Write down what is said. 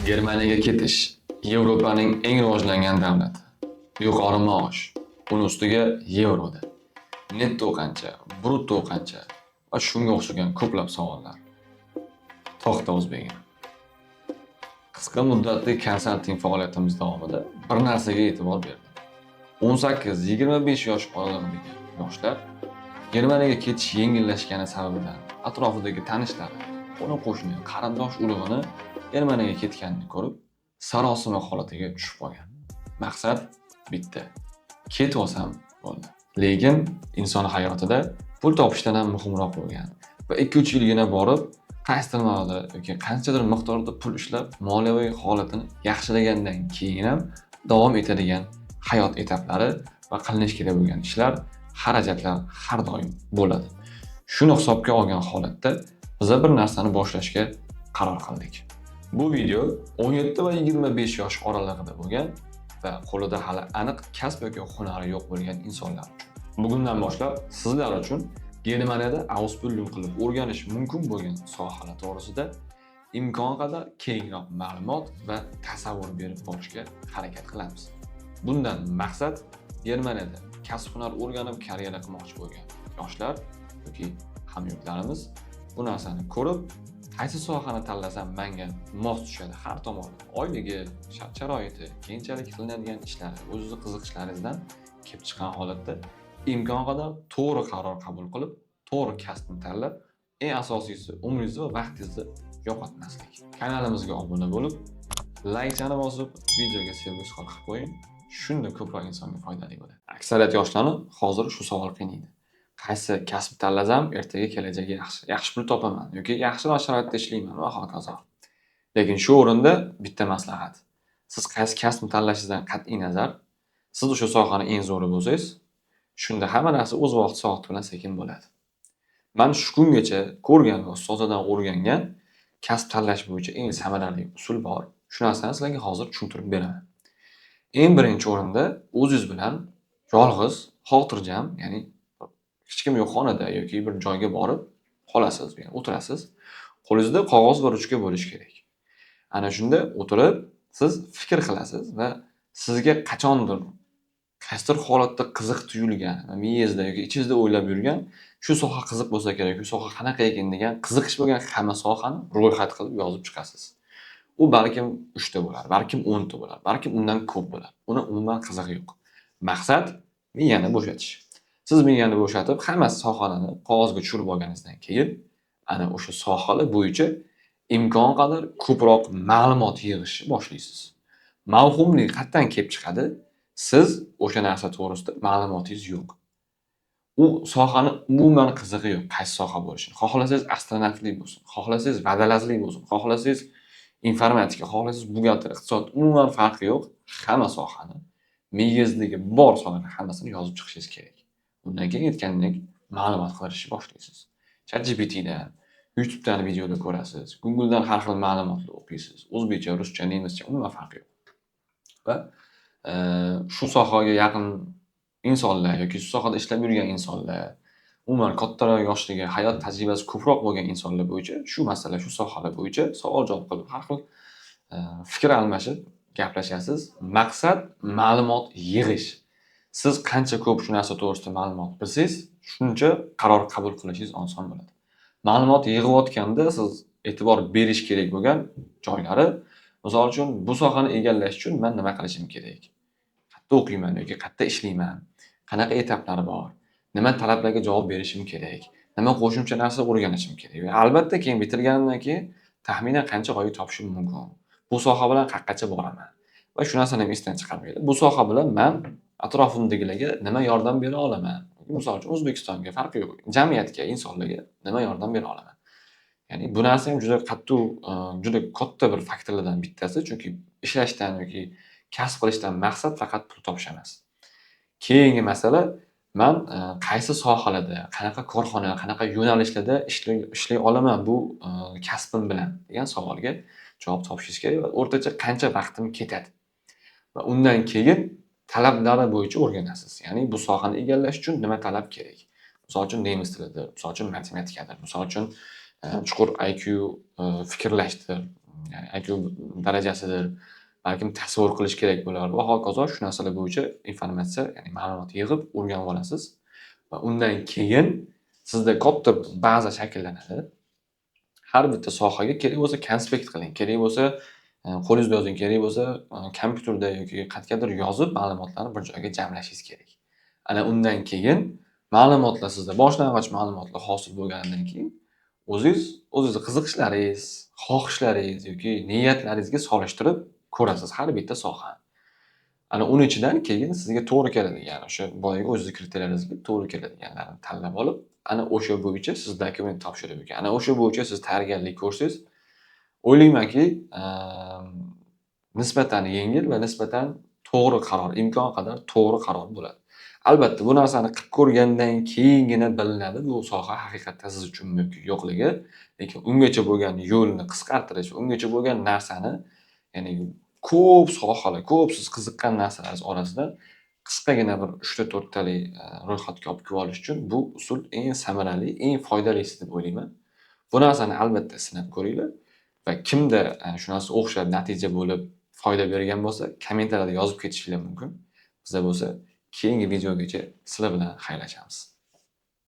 Germaniyaga ketish Yevropaning eng rivojlangan davlati. Yuqori maosh, uning ustiga yevroda. Netto qancha, brutto qancha va shunga o'xshagan ko'plab savollar. To'xta o'zbegim. Qisqa muddatli konsalting faoliyatimiz davomida bir narsaga e'tibor berdim. 18-25 yosh oralig'idagi yoshlar Germaniyaga ketish yengillashgani sababidan atrofidagi tanishlari, qo'ni-qo'shni, qarindosh urug'ini Germaniyaga ketganini ko'rib, sarosima holatiga tushib qolgan. Maqsad bitta. Ketib olsam bo'ldi. Lekin inson hayotida pul topishdan ham muhimroq bo'lgan va 2-3 yilgina borib, qaysidir ma'noda yoki qanchadir miqdorda pul ishlab, moliyaviy holatini yaxshilagandan keyin ham davom etadigan hayot etaplari va qilinish kerak bo'lgan ishlar, xarajatlar har doim bo'ladi. Shuni hisobga olgan holatda biz bir narsani boshlashga qaror qildik. Bu video 17 va 25 yosh oralig'ida bo'lgan va qo'lida hali aniq kasb yoki hunari yo'q bo'lgan insonlar uchun. Bugundan boshlab sizlar uchun Germaniyada Ausbildung qilib o'rganish mumkin bo'lgan sohalar to'g'risida imkon qadar kengroq ma'lumot va tasavvur berib borishga harakat qilamiz. Bundan maqsad Germaniyada kasb-hunar o'rganib karyera qilmoqchi bo'lgan yoshlar yoki hamyurtlarimiz bu narsani ko'rib, qaysi sohani tanlasam menga mos tushadi har tomondan, oyligi, shart-sharoiti, keyinchalik qilinadigan ishlari, o'z qiziqishlaringizdan kelib chiqqan holatda imkon qadar to'g'ri qaror qabul qilib, to'g'ri kasbni tanlab, eng asosiysi umringizni va vaqtingizni yo'qotmaslik. Kanalimizga obuna bo'lib, laykchani bosib, videoga sevgi izhor qilib qo'ying. Shunda ko'proq insonga foydali bo'ladi. Aksariyat yoshlarni hozir shu savol qiynaydi. Qaysi kasb tanlasam ertaga kelajagi yaxshi pul topaman yoki yaxshiroq sharoitda ishlayman va hokazo. Lekin shu o'rinda bitta maslahat. Siz qaysi kasbni tanlashingizdan qat'iy nazar, siz o'sha sohani eng zo'ri bo'lsangiz, shunda hamma narsa o'z vaqti bilan sekin bo'ladi. Men shu kungacha ko'rgan va ustozlardan o'rgangan kasb tanlash bo'yicha eng samarali usul bor. Shu narsani sizlarga hozir tushuntirib beraman. Eng birinchi o'rinda o'zingiz bilan yolg'iz, xotirjam, ya'ni hech kim yo'q xonada yoki bir joyga borib qolasiz, ya'ni o'tirasiz. Qo'lingizda qog'oz va ruchka bo'lishi kerak. Ana shunda o'tirib, siz fikr qilasiz va sizga qachondir qaysidir holatda qiziq tuyulgan, miyangizda yoki ichingizda o'ylab yurgan, shu soha qiziq bo'lsa kerak, shu soha qanaqa ekan degan qiziqish bo'lgan hamma sohani ro'yxat qilib yozib chiqasiz. U balkim 3 ta bo'lar, balkim 10 ta bo'lar, balkim undan ko'p bo'lar. Uni umuman qizig'i yo'q. Maqsad miyani bo'shatish. Siz miyani bo'shatib, hamma sohalarni qog'ozga tushirib olganingizdan keyin, ana o'sha sohalar bo'yicha imkon qadar ko'proq ma'lumot yig'ishni boshlaysiz. Mavhumlik qayerdan kelib chiqadi? Siz o'sha narsa to'g'risida ma'lumotingiz yo'q. U sohani umuman qizig'i yo'q, qaysi soha bo'lishini. Xohlasangiz astronavtlik bo'lsin, xohlasangiz vadalazlik bo'lsin, xohlasangiz informatika, xohlasangiz buxgalter, iqtisod, umuman farqi yo'q. Hamma sohani miyangizdagi bor sohalarni hammasini yozib chiqishingiz kerak. Undan keyin aytgandek ma'lumot qilishni boshlaysiz. ChatGPTdan, YouTubedan videolar ko'rasiz, Googledan har xil ma'lumotlar o'qiysiz. O'zbekcha, ruscha, nemischa umuman farqi yo'q. Va shu sohaga yaqin insonlar yoki shu sohada ishlab yurgan insonlar, umuman kattaroq yoshdagi hayot tajribasi ko'proq bo'lgan insonlar bo'yicha shu masala, shu sohalar bo'yicha savol-javob qilib, har xil fikr almashib gaplashasiz. Maqsad ma'lumot yig'ish. Siz qancha ko'p shu narsa to'g'risida ma'lumot bilsangiz, shuncha qaror qabul qilishingiz oson bo'ladi. Ma'lumot yig'ayotganda siz e'tibor berish kerak bo'lgan joylari, misol uchun bu sohani egallash uchun men nima qilishim kerak? Qayerda o'qiyman yoki qayerda ishlayman? Qanaqa etaplari bor? Nima talablarga javob berishim kerak? Nima qo'shimcha narsa o'rganishim kerak? Va albatta keyin bitirganimdan keyin taxminan qancha oy topishim mumkin? Bu soha bilan qayergacha boraman? Va shu narsani esdan chiqarmaydi. Bu soha bilan men atrofimdagilarga nima yordam bera olaman? Misol uchun O'zbekistonga farqi yo'q. Jamiyatga, insonlarga nima yordam bera olaman? Ya'ni bu narsa ham juda katta bir faktorlardan bittasi, chunki ishlashdan yoki kasb qilishdan maqsad faqat pul topish emas. Keyingi masala men qaysi sohalarda, qanaqa korxona, qanaqa yo'nalishlarda ishlay olaman bu kasbim bilan degan savolga javob topishingiz kerak va o'rtacha qancha vaqtim ketadi. Va undan keyin talablari bo'yicha o'rganasiz. Ya'ni bu sohani egallash uchun nima talab kerak? Misol uchun nemis tilidir, misol uchun matematikadir, misol uchun chuqur IQ fikrlashdir, ya'ni IQ darajasidir, balkim tasavvur qilish kerak bo'lar va hokazo shu narsalar bo'yicha informatsiya, ya'ni ma'lumot yig'ib o'rganib olasiz va undan keyin sizda katta baza shakllanadi. Har bitta sohaga kerak bo'lsa konspekt qiling, kerak bo'lsa qo'lingizda yozing, kerak bo'lsa kompyuterda yoki qayergadir yozib ma'lumotlarni bir joyga jamlashingiz kerak. Ana undan keyin ma'lumotlar sizda boshlang'ich ma'lumotlar hosil bo'lganidan keyin o'zingizni qiziqishlaringiz, xohishlaringiz yoki niyatlaringizga solishtirib ko'rasiz har bitta sohani. Ana uning ichidan keyin sizga to'g'ri keladigan, o'sha boyagi o'zingizni kriteriyaringizga to'g'ri keladiganlarni tanlab olib, ana o'sha bo'yicha siz dokument topshirib ekan. Ana o'sha bo'yicha siz tayyorgarlik ko'rsangiz, o'ylaymanki, nisbatan yengil va nisbatan to'g'ri qaror, imkon qadar to'g'ri qaror bo'ladi. Albatta, bu narsani qilib ko'rgandan keyingina bilinadi, bu soha haqiqatdan siz uchun yo'qligi. Lekin ungacha bo'lgan yo'lni qisqartirish, ungacha bo'lgan narsani, ya'ni ko'p sohalar, ko'p siz qiziqqan narsalaringiz orasidan qisqagina bir 3 talik ro'yxatga olib kelib olish uchun bu usul eng samarali, eng foydalisi deb o'ylayman. Bu narsani albatta sinab ko'ringlar va kimda shu narsa o'xshab natija bo'lib foyda bergan bo'lsa, kommentariyada yozib ketishinglar mumkin. Bizda bo'lsa keyingi videogacha sizlar bilan xayrlashamiz.